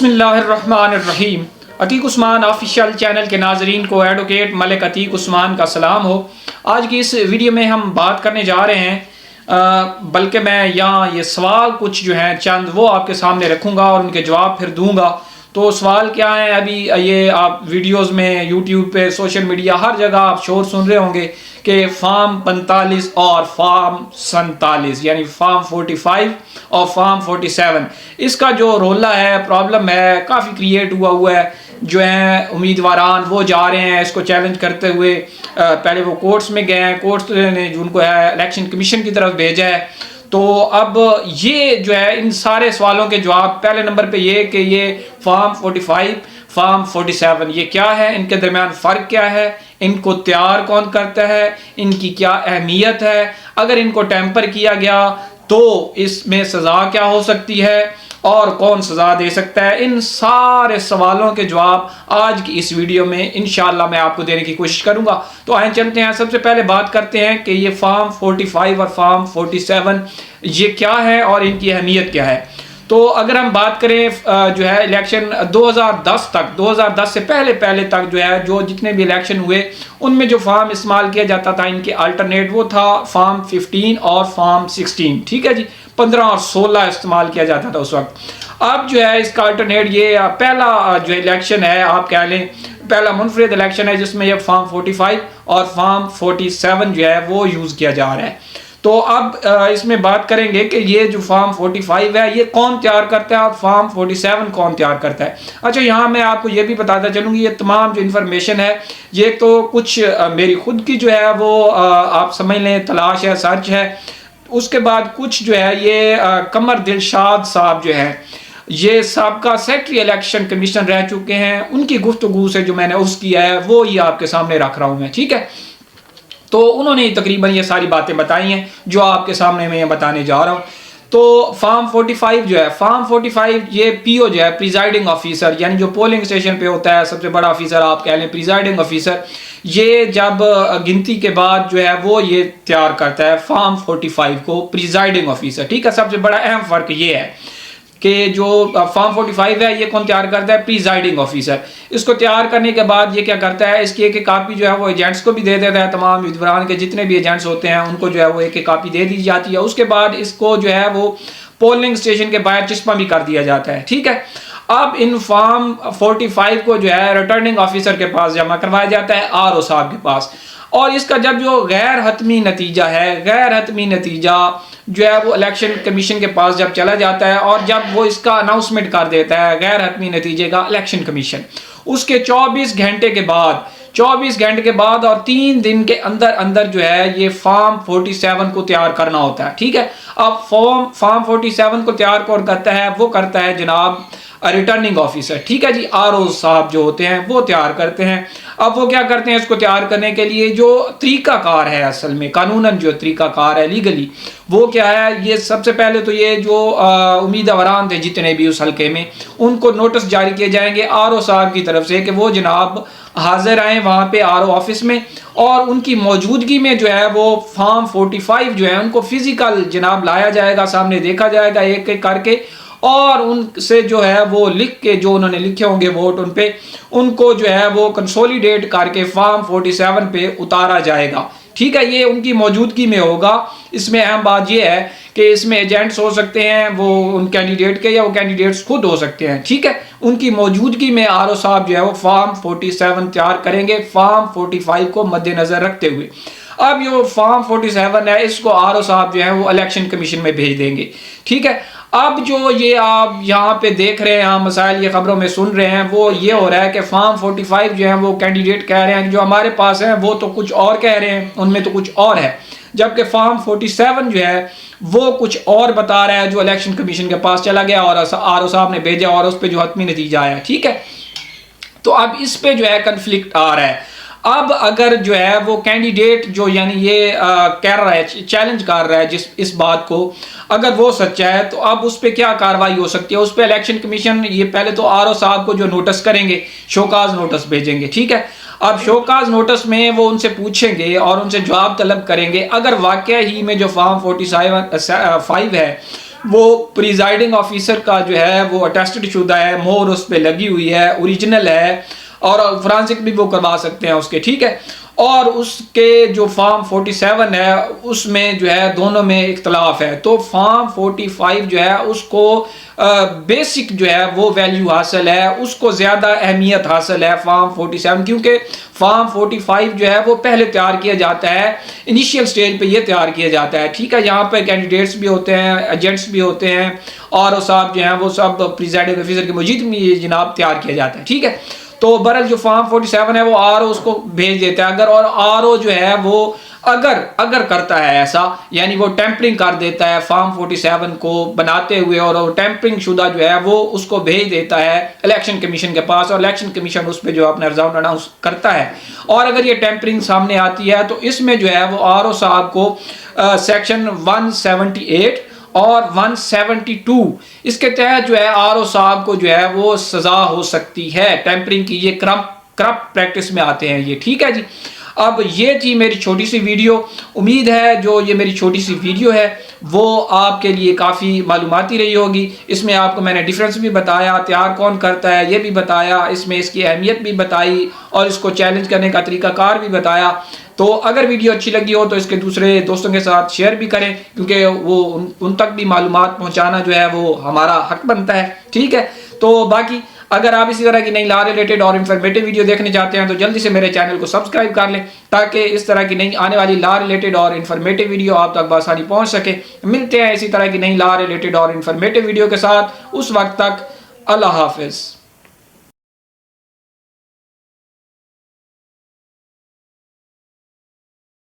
बिस्मिल्लाहिर्रहमानिर्रहीम। Atiq Usman official channel के नाजरीन को एडवोकेट मलिक अतीक उस्मान का सलाम हो। आज की इस वीडियो में हम बात करने जा रहे हैं, बल्कि मैं यहाँ ये सवाल कुछ जो हैं चंद वो आपके सामने रखूँगा और उनके जवाब फिर दूँगा। तो सवाल क्या है, अभी ये आप वीडियोस में यूट्यूब पे सोशल मीडिया हर जगह आप शोर सुन रहे होंगे कि फार्म 45 और फार्म 47 यानी फार्म 45 और फार्म 47 इसका जो रोला है, प्रॉब्लम है, काफ़ी क्रिएट हुआ है। जो है उम्मीदवारान वो जा रहे हैं इसको चैलेंज करते हुए, पहले वो कोर्ट्स में गए हैं, कोर्ट्स ने उनको है इलेक्शन कमीशन की तरफ भेजा है। तो अब ये जो है इन सारे सवालों के जवाब, पहले नंबर पे ये कि ये फार्म 45 फार्म 47 ये क्या है, इनके दरमियान फ़र्क क्या है, इनको तैयार कौन करता है, इनकी क्या अहमियत है, अगर इनको टेम्पर किया गया तो इसमें सज़ा क्या हो सकती है और कौन सज़ा दे सकता है। इन सारे सवालों के जवाब आज की इस वीडियो में इंशाअल्लाह मैं आपको देने की कोशिश करूंगा। तो आइए चलते हैं, सबसे पहले बात करते हैं कि ये फार्म 45 और फार्म 47 ये क्या है और इनकी अहमियत क्या है। तो अगर हम बात करें जो है इलेक्शन 2010 तक, 2010 से पहले तक जो है जो जितने भी इलेक्शन हुए उनमें जो फार्म इस्तेमाल किया जाता था, इनके अल्टरनेट वो था फार्म 15 और फार्म 16, ठीक है जी, 15 और 16 इस्तेमाल किया जाता था उस वक्त। अब जो है इसका अल्टरनेट ये पहला जो इलेक्शन है, आप कह लें पहला मुनफरिद इलेक्शन है जिसमें ये फार्म 45 और फार्म 47 जो है वो यूज़ किया जा रहा है। तो अब इसमें बात करेंगे कि ये जो फार्म 45 है ये कौन तैयार करता है और फार्म 47 कौन तैयार करता है। अच्छा, यहाँ मैं आपको ये भी बताता चलूँगी, ये तमाम जो इन्फॉर्मेशन है ये तो कुछ मेरी खुद की जो है वो आप समझ लें तलाश है, सर्च है। उसके बाद कुछ जो है ये कमर दिलशाद साहब जो है ये साबका सेक्रेटरी इलेक्शन कमीशन रह चुके हैं, उनकी गुफ्तगू से जो मैंने उस किया है वो ये आपके सामने रख रहा हूँ मैं, ठीक है। तो उन्होंने तकरीबन ये सारी बातें बताई हैं जो आपके सामने मैं बताने जा रहा हूँ। तो फार्म 45 जो है, फार्म 45 ये पीओ जो है प्रिजाइडिंग ऑफिसर, यानी जो पोलिंग स्टेशन पे होता है सबसे बड़ा ऑफिसर आप कह लें, प्रिजाइडिंग ऑफिसर, ये जब गिनती के बाद जो है वो ये तैयार करता है फार्म 45 को, प्रिजाइडिंग ऑफिसर, ठीक है। सबसे बड़ा अहम फ़र्क ये है कि जो फार्म 45 है ये कौन तैयार करता है, प्रिजाइडिंग ऑफिसर। इसको तैयार करने के बाद ये क्या करता है, इसकी एक कापी जो है वो एजेंट्स को भी दे देता है, तमाम उम्मीदवार के जितने भी एजेंट्स होते हैं उनको जो है वो एक कापी दे दी जाती है। उसके बाद इसको जो है वो पोलिंग स्टेशन के बाहर चिस्पा भी कर दिया जाता है, ठीक है। अब इन फार्म 45 को जो है रिटर्निंग ऑफिसर के पास जमा करवाया जाता है, आरओ साहब के पास। और इसका जब जो गैर हतमी नतीजा है, गैर हतमी नतीजा जो है वो इलेक्शन कमीशन के पास जब चला जाता है और जब वो इसका अनाउंसमेंट कर देता है गैर हतमी नतीजे का इलेक्शन कमीशन, उसके 24 घंटे के बाद, 24 घंटे के बाद और 3 दिन के अंदर अंदर जो है ये फार्म 47 को तैयार करना होता है, ठीक है। अब फार्म 47 को तैयार कौन करता है, वो करता है जनाब रिटर्निंग ऑफिसर, ठीक है जी, आरओ साहब जो होते हैं वो तैयार करते हैं। अब वो क्या करते हैं, इसको तैयार करने के लिए जो तरीकाकार है, असल में कानूनन जो तरीकाकार है लीगली, वो क्या है, ये सबसे पहले तो ये जो उम्मीदवारान थे जितने भी उस हल्के में, उनको नोटिस जारी किए जाएंगे आरओ साहब की तरफ से कि वो जनाब हाजिर आए वहाँ पे आरओ ऑफिस में, और उनकी मौजूदगी में जो है वो फार्म 45 जो है उनको फिजिकल जनाब लाया जाएगा, सामने देखा जाएगा एक एक करके, और उनसे जो है वो लिख के जो उन्होंने लिखे होंगे वोट उन पे, उनको जो है वो कंसोलिडेट करके फार्म 47 पे उतारा जाएगा, ठीक है। ये उनकी मौजूदगी में होगा। इसमें अहम बात ये है कि इसमें एजेंट्स हो सकते हैं वो उन कैंडिडेट के, या वो कैंडिडेट्स खुद हो सकते हैं, ठीक है। उनकी मौजूदगी में आरओ साहब जो है वो फार्म 47 तैयार करेंगे फार्म 45 को मद्देनजर रखते हुए। अब जो फार्म 47 है इसको आरओ साहब जो है वो इलेक्शन कमीशन में भेज देंगे, ठीक है। अब जो ये आप यहाँ पे देख रहे हैं, हम मसाइल ये खबरों में सुन रहे हैं, वो ये हो रहा है कि फार्म 45 जो है वो कैंडिडेट कह रहे हैं कि जो हमारे पास है वो तो कुछ और कह रहे हैं, उनमें तो कुछ और है, जबकि फार्म 47 जो है वो कुछ और बता रहा है जो इलेक्शन कमीशन के पास चला गया और आरओ साहब ने भेजा और उस पर जो हतमी नतीजा आया, ठीक है। तो अब इस पे जो है कन्फ्लिक्ट आ रहा है। अब अगर जो है वो कैंडिडेट जो यानी ये कह रहा है, चैलेंज कर रहा है जिस इस बात को, अगर वो सच्चा है तो अब उस पर क्या कार्रवाई हो सकती है, उस पर इलेक्शन कमीशन ये पहले तो आरओ साहब को जो नोटिस करेंगे, शोकाज नोटिस भेजेंगे, ठीक है। अब शोकाज नोटिस में वो उनसे पूछेंगे और उनसे जवाब तलब करेंगे, अगर वाकई ही में जो फार्म 45 है वो प्रिजाइडिंग ऑफिसर का जो है वो अटेस्टेड शुदा है, मोहर उस पर लगी हुई है, ओरिजिनल है, और फोरेंसिक भी वो करवा सकते हैं उसके, ठीक है। और उसके जो फॉर्म 47 है उसमें जो है दोनों में इख्तलाफ है। तो फॉर्म 45 जो है उसको बेसिक जो है वो वैल्यू हासिल है, उसको ज़्यादा अहमियत हासिल है फॉर्म 47, क्योंकि फॉर्म 45 जो है वो पहले तैयार किया जाता है, इनिशियल स्टेज पे ये तैयार किया जाता है, ठीक है। यहाँ पे कैंडिडेट्स भी होते हैं, एजेंट्स भी होते हैं, और साहब जो हैं वो सब प्रिजाइडिंग ऑफिसर की मौजूदगी में ये जनाब तैयार किया जाता है, ठीक है। तो बहरहाल जो फॉर्म 47 है वो आरओ उसको भेज देता है। अगर और आरओ जो है वो अगर करता है ऐसा, यानी वो टेम्परिंग कर देता है फॉर्म 47 को बनाते हुए, और टेम्परिंग शुदा जो है वो उसको भेज देता है इलेक्शन कमीशन के पास, और इलेक्शन कमीशन उस पर जो अपना रिजल्ट अनाउंस करता है, और अगर ये टेम्परिंग सामने आती है तो इसमें जो है वो आरओ साहब को सेक्शन 178 और 172 इसके तहत जो है आरओ साहब को जो है वो सजा हो सकती है टेम्परिंग की। ये करप्ट प्रैक्टिस में आते हैं ये, ठीक है जी। अब ये थी मेरी छोटी सी वीडियो। उम्मीद है जो ये मेरी छोटी सी वीडियो है वो आपके लिए काफ़ी मालूमाती रही होगी। इसमें आपको मैंने डिफरेंस भी बताया, तैयार कौन करता है ये भी बताया, इसमें इसकी अहमियत भी बताई, और इसको चैलेंज करने का तरीकाकार भी बताया। तो अगर वीडियो अच्छी लगी हो तो इसके दूसरे दोस्तों के साथ शेयर भी करें, क्योंकि वो उन तक भी मालूमात पहुंचाना जो है वो हमारा हक बनता है, ठीक है। तो बाकी अगर आप इसी तरह की नई लॉ रिलेटेड और इन्फॉर्मेटिव वीडियो देखने चाहते हैं तो जल्दी से मेरे चैनल को सब्सक्राइब कर लें, ताकि इस तरह की नई आने वाली लॉ रिलेटेड और इन्फॉर्मेटिव वीडियो आप तक बआसानी पहुंच सके। मिलते हैं इसी तरह की नई लॉ रिलेटेड और इन्फॉर्मेटिव वीडियो के साथ। उस वक्त तक अल्लाह हाफिज़।